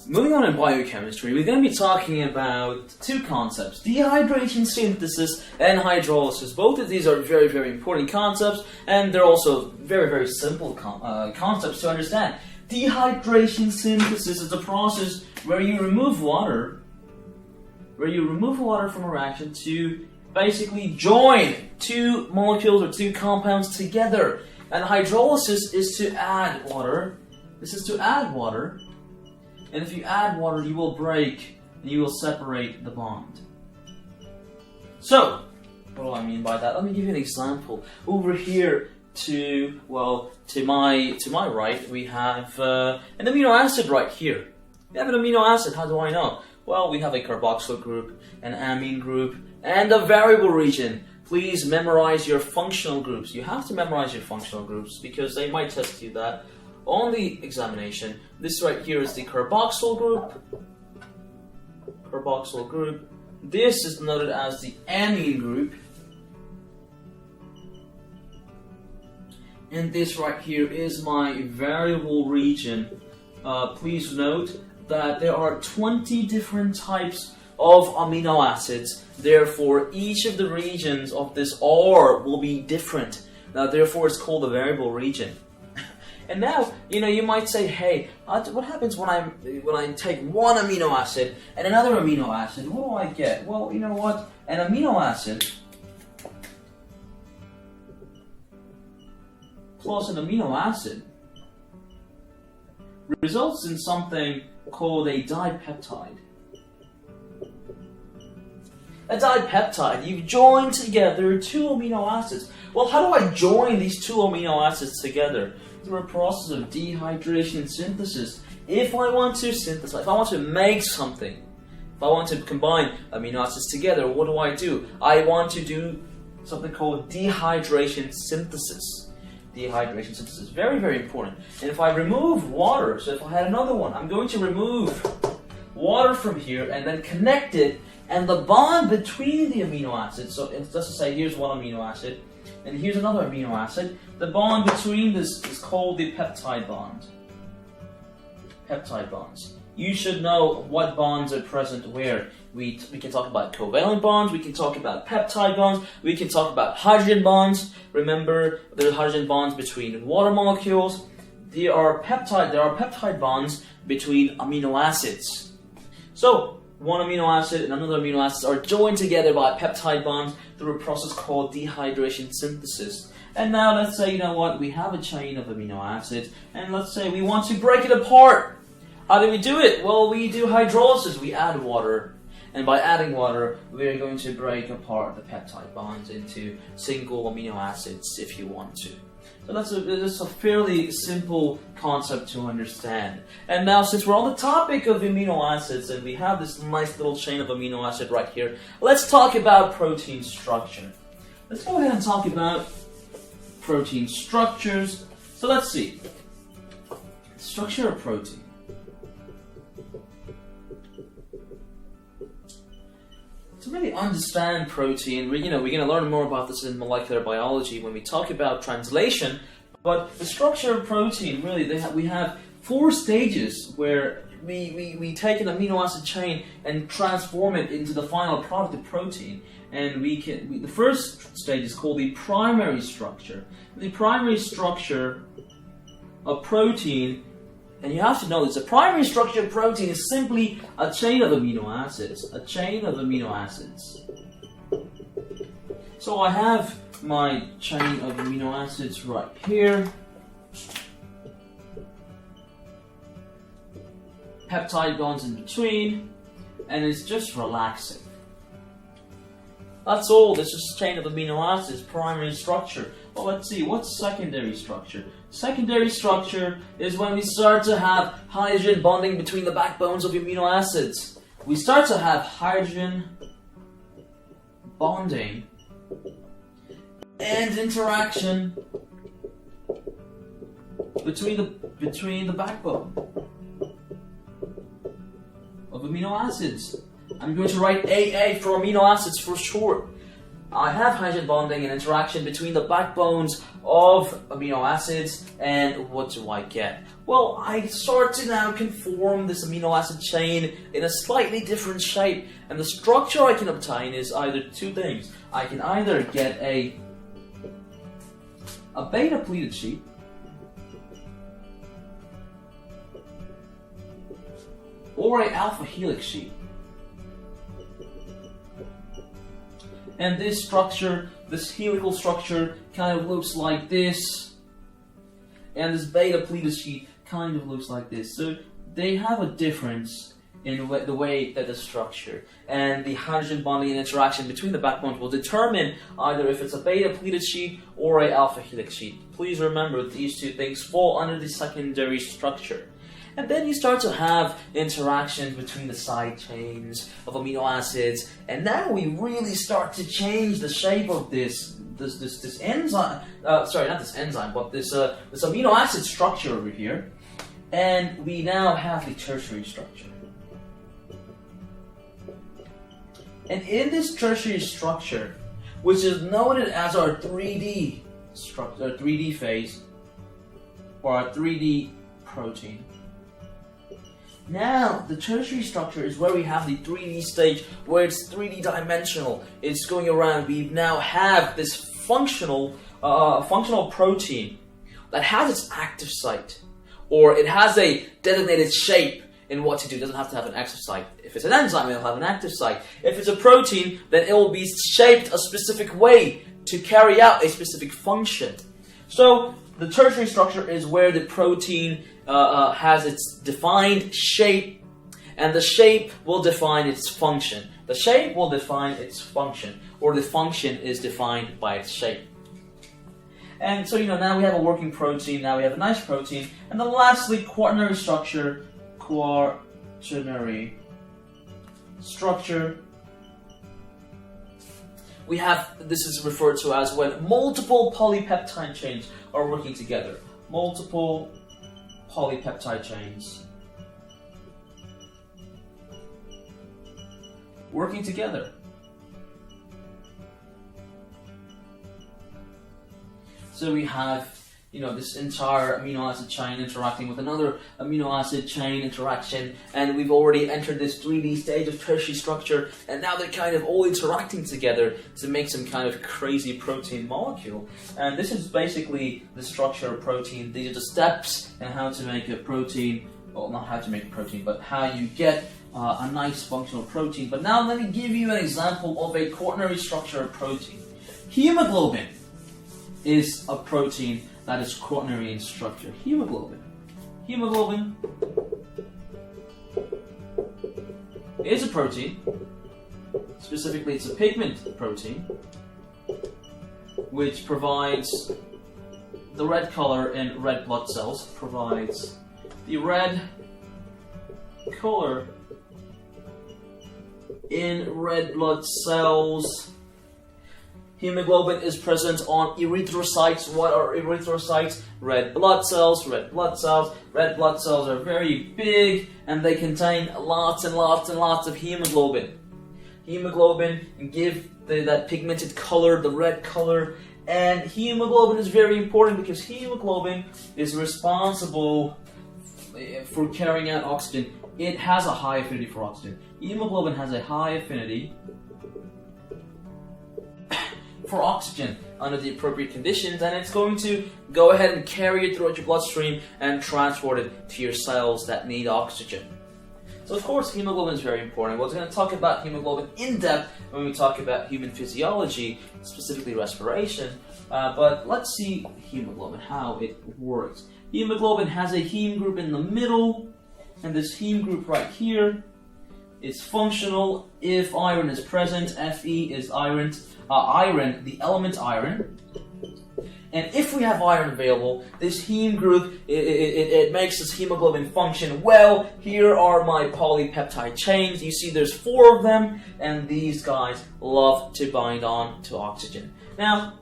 Moving on in biochemistry, we're going to be talking about two concepts, dehydration synthesis and hydrolysis. Both of these are very, very important concepts, and they're also very, very simple concepts to understand. Dehydration synthesis is a process where you remove water from a reaction to basically join two molecules or two compounds together. And hydrolysis is to add water. This is to add water. And if you add water, you will break and you will separate the bond. So, what do I mean by that? Let me give you an example. Over here to my right, we have an amino acid right here. We have an amino acid, how do I know? Well, we have a carboxyl group, an amine group, and a variable region. Please memorize your functional groups. You have to memorize your functional groups because they might test you that on the examination. This right here is the carboxyl group. This is denoted as the amine group. And this right here is my variable region. Please note that there are 20 different types of amino acids. Therefore, each of the regions of this R will be different. Therefore, it's called a variable region. And now, you might say, hey, what happens when I take one amino acid and another amino acid? What do I get? Well, you know what? An amino acid plus an amino acid results in something called a dipeptide. A dipeptide, you've joined together two amino acids. Well, how do I join these two amino acids together? Through a process of dehydration synthesis. If I want to synthesize, if I want to make something, if I want to combine amino acids together, what do? I want to do something called dehydration synthesis. Dehydration synthesis is very, very important. And if I remove water, so if I had another one, I'm going to remove water from here and then connect it, and the bond between the amino acids, so let's just say here's one amino acid, and here's another amino acid. The bond between this is called the peptide bond. Peptide bonds. You should know what bonds are present where. We can talk about covalent bonds, we can talk about peptide bonds, we can talk about hydrogen bonds. Remember, there are hydrogen bonds between water molecules. There are peptide bonds between amino acids. So, one amino acid and another amino acid are joined together by peptide bonds through a process called dehydration synthesis. And now let's say, we have a chain of amino acids, and let's say we want to break it apart. How do we do it? Well, we do hydrolysis. We add water. And by adding water, we're going to break apart the peptide bonds into single amino acids if you want to. So that's a fairly simple concept to understand. And now, since we're on the topic of amino acids and we have this nice little chain of amino acid right here, let's talk about protein structure. Let's go ahead and talk about protein structures. So let's see. Structure of protein. To really understand protein, we're going to learn more about this in molecular biology when we talk about translation. But the structure of protein, really, we have 4 stages where we take an amino acid chain and transform it into the final product of protein. And the first stage is called the primary structure. The primary structure of protein. And you have to know this, the primary structure of protein is simply a chain of amino acids. A chain of amino acids. So I have my chain of amino acids right here. Peptide bonds in between. And it's just relaxing. That's all, this is a chain of amino acids, primary structure. Well, let's see, what's secondary structure? Secondary structure is when we start to have hydrogen bonding between the backbones of amino acids. We start to have hydrogen bonding and interaction between the backbone of amino acids. I'm going to write AA for amino acids for short. I have hydrogen bonding and interaction between the backbones of amino acids, and what do I get? Well, I start to now conform this amino acid chain in a slightly different shape, and the structure I can obtain is either two things. I can either get a beta pleated sheet, or a alpha helix sheet. And this structure, this helical structure, kind of looks like this, and this beta pleated sheet kind of looks like this. So they have a difference in the way that the structure and the hydrogen bonding and interaction between the backbones will determine either if it's a beta pleated sheet or a alpha helix sheet. Please remember these two things fall under the secondary structure. And then you start to have interactions between the side chains of amino acids, and now we really start to change the shape of this enzyme. Sorry, not this enzyme, but this amino acid structure over here. And we now have the tertiary structure. And in this tertiary structure, which is noted as our 3D structure, 3D phase, or our 3D protein. Now, the tertiary structure is where we have the 3D stage, where it's 3D dimensional. It's going around. We now have this functional protein that has its active site, or it has a designated shape in what to do. It doesn't have to have an active site. If it's an enzyme, it'll have an active site. If it's a protein, then it will be shaped a specific way to carry out a specific function. So, the tertiary structure is where the protein has its defined shape, and the shape will define its function. The shape will define its function, or the function is defined by its shape. And so, now we have a working protein, now we have a nice protein, and then lastly, quaternary structure. Quaternary structure. We have, this is referred to as when multiple polypeptide chains are working together. Multiple polypeptide chains working together. So we have, this entire amino acid chain interacting with another amino acid chain interaction, and we've already entered this 3D stage of tertiary structure, and now they're kind of all interacting together to make some kind of crazy protein molecule. And this is basically the structure of protein. These are the steps in how to make a protein, well, not how to make a protein, but how you get a nice functional protein. But now let me give you an example of a quaternary structure of protein. Hemoglobin is a protein that is quaternary in structure. Hemoglobin. Hemoglobin is a protein. Specifically, it's a pigment protein, which provides the red color in red blood cells. Provides the red color in red blood cells. Hemoglobin is present on erythrocytes. What are erythrocytes? Red blood cells, red blood cells. Red blood cells are very big, and they contain lots and lots and lots of hemoglobin. Hemoglobin give that pigmented color, the red color, and hemoglobin is very important because hemoglobin is responsible for carrying out oxygen. It has a high affinity for oxygen. Hemoglobin has a high affinity for oxygen under the appropriate conditions, and it's going to go ahead and carry it throughout your bloodstream and transport it to your cells that need oxygen. So of course hemoglobin is very important. We're going to talk about hemoglobin in depth when we talk about human physiology, specifically respiration, but let's see hemoglobin, how it works. Hemoglobin has a heme group in the middle, and this heme group right here is functional if iron is present. Fe is iron, the element iron. And if we have iron available, this heme group, it makes this hemoglobin function well. Here are my polypeptide chains. You see there's 4 of them, and these guys love to bind on to oxygen. Now,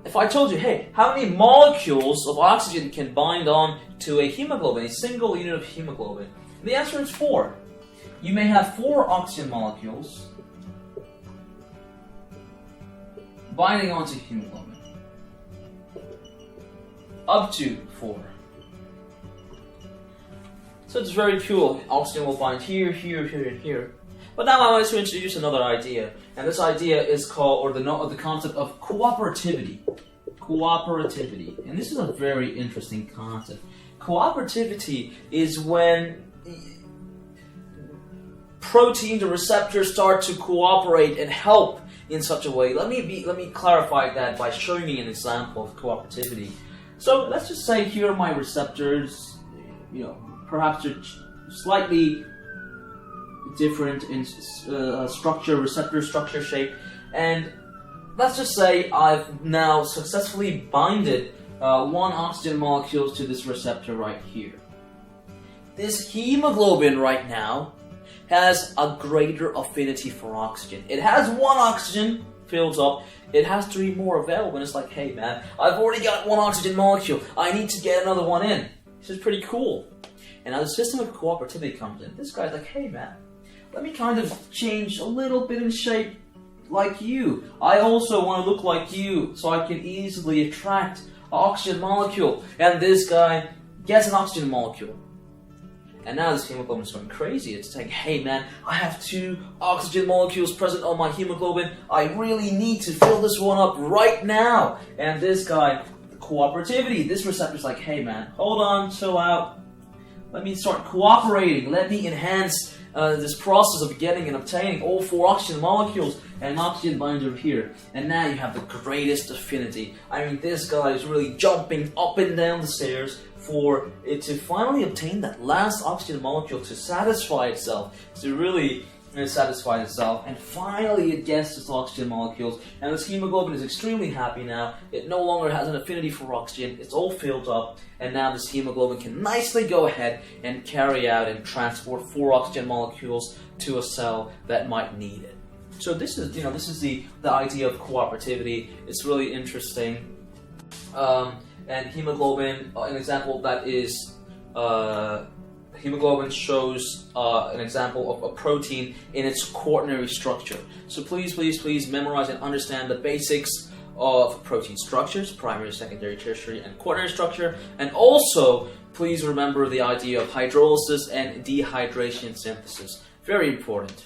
if I told you, hey, how many molecules of oxygen can bind on to a hemoglobin, a single unit of hemoglobin? And the answer is 4. You may have 4 oxygen molecules binding onto hemoglobin. Up to 4. So it's very cool. Oxygen will bind here, here, here, and here. But now I want to introduce another idea, and this idea is called, or the concept of cooperativity. Cooperativity, and this is a very interesting concept. Cooperativity is when proteins or receptors start to cooperate and help in such a way. Let me clarify that by showing you an example of cooperativity. So let's just say here are my receptors. You know, perhaps they're slightly different in structure, receptor structure, shape, and let's just say I've now successfully binded one oxygen molecule to this receptor right here. This hemoglobin right now has a greater affinity for oxygen. It has one oxygen filled up, it has 3 more available, and it's like, hey man, I've already got one oxygen molecule, I need to get another one in. This is pretty cool. And now the system of cooperativity comes in. This guy's like, hey man, let me kind of change a little bit in shape like you. I also want to look like you, so I can easily attract an oxygen molecule. And this guy gets an oxygen molecule. And now this hemoglobin is going crazy. It's saying, hey man, I have 2 oxygen molecules present on my hemoglobin. I really need to fill this one up right now. And this guy, cooperativity, this receptor's like, hey man, hold on, chill out. Let me start cooperating. Let me enhance this process of getting and obtaining all 4 oxygen molecules and an oxygen binder here. And now you have the greatest affinity. I mean, this guy is really jumping up and down the stairs for it to finally obtain that last oxygen molecule to satisfy itself, to really satisfy itself, and finally it gets its oxygen molecules, and this hemoglobin is extremely happy now. It no longer has an affinity for oxygen, it's all filled up, and now this hemoglobin can nicely go ahead and carry out and transport 4 oxygen molecules to a cell that might need it. So this is, this is the idea of cooperativity. It's really interesting. And hemoglobin, an example of that is hemoglobin shows an example of a protein in its quaternary structure. So please memorize and understand the basics of protein structures, primary, secondary, tertiary, and quaternary structure. And also, please remember the idea of hydrolysis and dehydration synthesis. Very important.